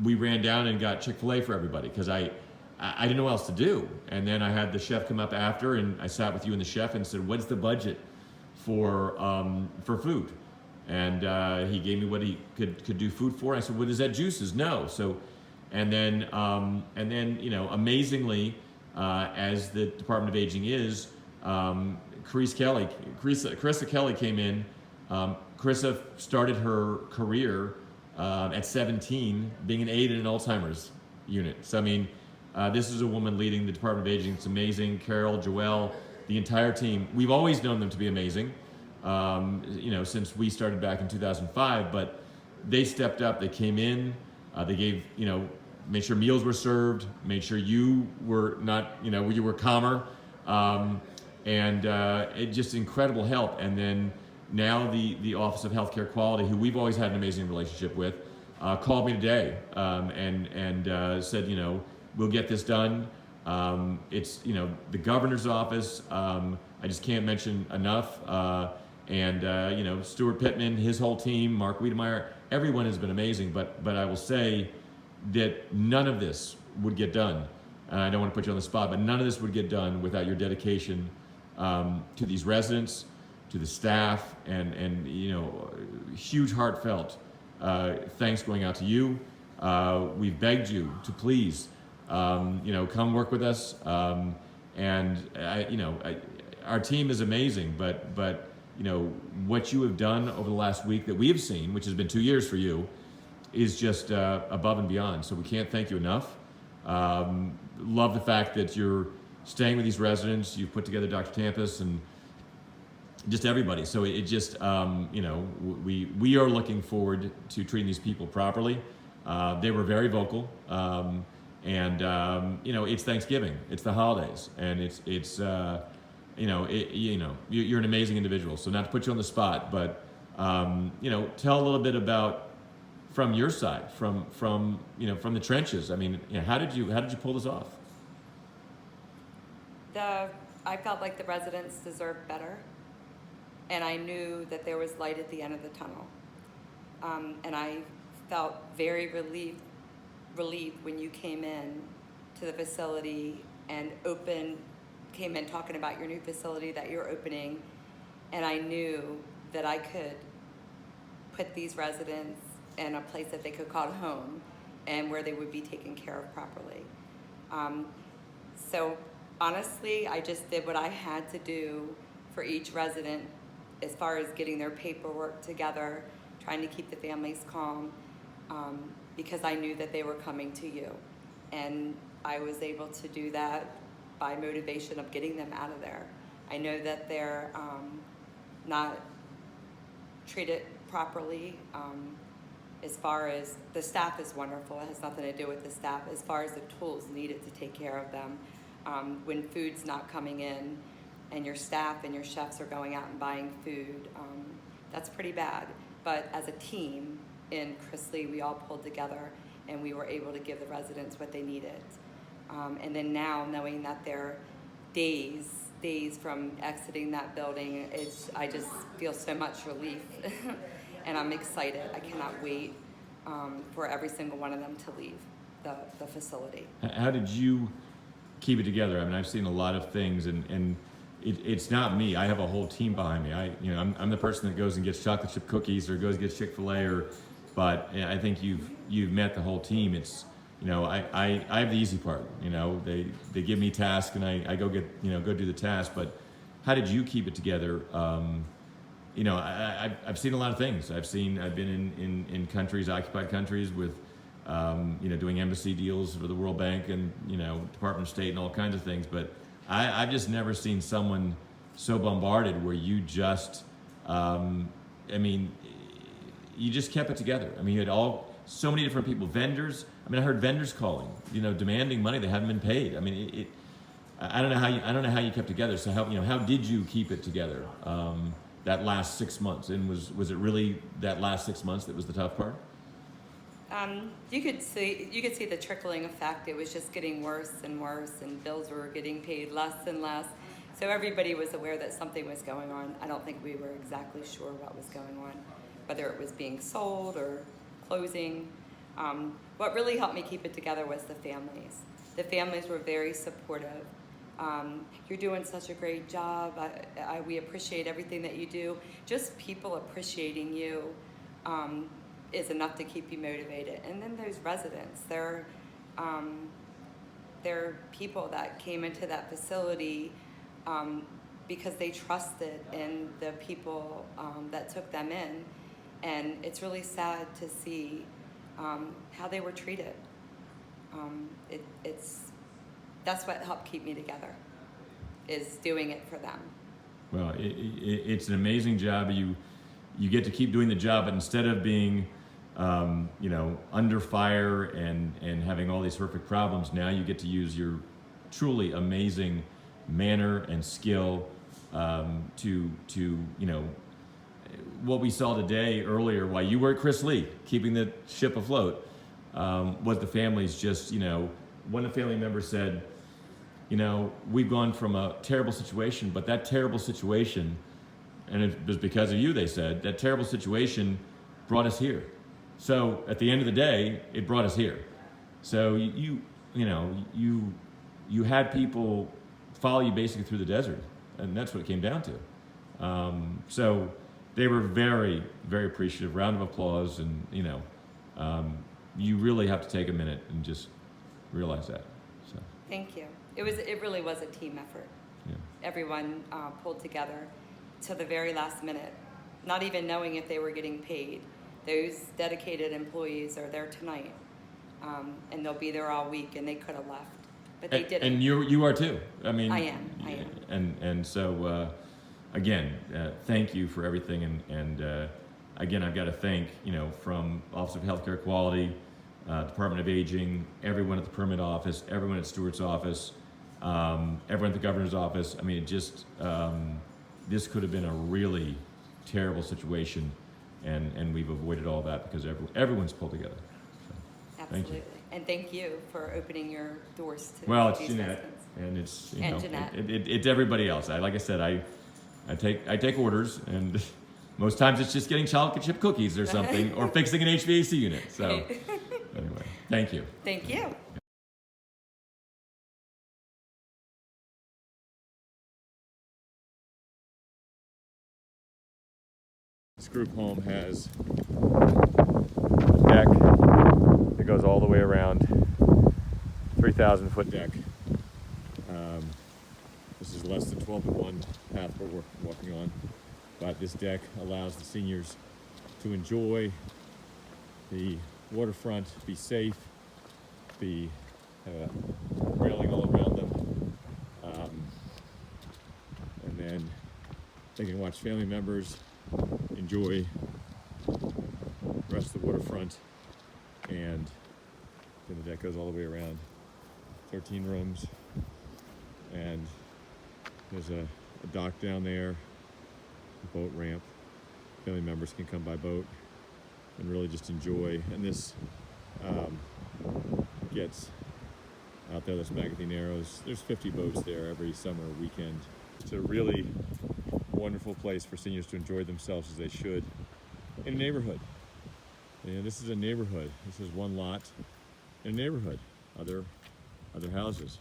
we ran down and got Chick-fil-A for everybody because I didn't know what else to do. And then I had the chef come up after, and I sat with you and the chef and said, "What's the budget for food?" And he gave me what he could do food for. I said, "What is that? Juices?" "No." So, and then amazingly, as the Department of Aging is, Carissa Kelly came in. Carissa started her career at 17 being an aide in an Alzheimer's unit. So I mean, this is a woman leading the Department of Aging. It's amazing. Carol, Joelle, the entire team. We've always known them to be amazing, since we started back in 2005. But they stepped up. They came in. They gave, made sure meals were served. Made sure you were not, you were calmer, and it just incredible help. And then now the Office of Healthcare Quality, who we've always had an amazing relationship with, called me today and said, we'll get this done. It's the governor's office. I just can't mention enough. Stuart Pittman, his whole team, Mark Wiedemeyer, everyone has been amazing. But I will say that none of this would get done. I don't want to put you on the spot, but none of this would get done without your dedication to these residents, to the staff, and huge heartfelt thanks going out to you. We've begged you to please, come work with us. Our team is amazing, but what you have done over the last week that we have seen, which has been 2 years for you, is just above and beyond. So we can't thank you enough. Love the fact that you're staying with these residents. You've put together Dr. Tampus and just everybody. So it just, we are looking forward to treating these people properly. They were very vocal. It's Thanksgiving. It's the holidays. And you're an amazing individual. So not to put you on the spot, but, tell a little bit about from your side, from the trenches. I mean, how did you pull this off? I felt like the residents deserved better, and I knew that there was light at the end of the tunnel. And I felt very relieved when you came in to the facility and came in talking about your new facility that you're opening, and I knew that I could put these residents in a place that they could call home and where they would be taken care of properly. So honestly, I just did what I had to do for each resident as far as getting their paperwork together, trying to keep the families calm, because I knew that they were coming to you. And I was able to do that by motivation of getting them out of there. I know that they're not treated properly. As far as the staff is wonderful, it has nothing to do with the staff. As far as the tools needed to take care of them, when food's not coming in and your staff and your chefs are going out and buying food, that's pretty bad. But as a team in Chrisley, we all pulled together and we were able to give the residents what they needed. And then now knowing that they're days from exiting that building, I just feel so much relief. And I'm excited. I cannot wait for every single one of them to leave the facility. How did you keep it together? I mean, I've seen a lot of things, and it's not me. I have a whole team behind me. I'm the person that goes and gets chocolate chip cookies or goes and gets Chick-fil-A, but I think you've met the whole team. It's I have the easy part. They give me tasks and I go go do the task. But how did you keep it together? I've seen a lot of things. I've been in countries, occupied countries, with doing embassy deals for the World Bank and Department of State and all kinds of things. But I've just never seen someone so bombarded where you just, you just kept it together. I mean, you had so many different people, vendors. I mean, I heard vendors calling, demanding money they hadn't been paid. I mean, I don't know how you kept together. So how did you keep it together? That last 6 months, and was it really that last 6 months that was the tough part? You could see the trickling effect. It was just getting worse and worse, and bills were getting paid less and less. So everybody was aware that something was going on. I don't think we were exactly sure what was going on, whether it was being sold or closing. What really helped me keep it together was the families. The families were very supportive. You're doing such a great job. We appreciate everything that you do. Just people appreciating you is enough to keep you motivated. And then those residents, they're people that came into that facility because they trusted in the people that took them in. And it's really sad to see how they were treated. That's what helped keep me together, is doing it for them. Well, it's an amazing job. You get to keep doing the job, but instead of being, under fire and having all these horrific problems, now you get to use your truly amazing manner and skill to what we saw today earlier while you were at Chris Lee, keeping the ship afloat, was the families just, one of the family members said, we've gone from a terrible situation, but that terrible situation, and it was because of you, they said, that terrible situation brought us here. So at the end of the day, it brought us here. So you had people follow you basically through the desert, and that's what it came down to. So they were very, very appreciative. Round of applause, and you really have to take a minute and just realize that. So Thank you. It really was a team effort. yeah. Everyone pulled together to the very last minute, not even knowing if they were getting paid. Those dedicated employees are there tonight, and they'll be there all week, and they could have left, but they didn't. And you are too. I mean, I am. And so again, thank you for everything. And again, I've got to thank from Office of Healthcare Quality, Department of Aging, everyone at the permit office, everyone at Stewart's office, everyone at the governor's office. I mean, it just this could have been a really terrible situation, and we've avoided all that because everyone's pulled together. So, Absolutely. thank you. And thank you for opening your doors to Well, it's these Jeanette, residents. and it's And Jeanette. it's everybody else. Like I said, I take orders, and most times it's just getting chocolate chip cookies or something, or fixing an HVAC unit. So anyway, thank you. Thank you. This group home has a deck that goes all the way around, 3,000-foot deck. This is less than 12-to-1 path we're walking on, but this deck allows the seniors to enjoy the waterfront, be safe, have a railing all around them, and then they can watch family members enjoy the rest of the waterfront, and then the deck goes all the way around. 13 rooms, and there's a dock down there, a boat ramp. Family members can come by boat and really just enjoy. And this gets out there, that's Magothy Narrows. There's 50 boats there every summer weekend. It's a really wonderful place for seniors to enjoy themselves as they should in a neighborhood. And this is a neighborhood. This is one lot in a neighborhood. Other houses.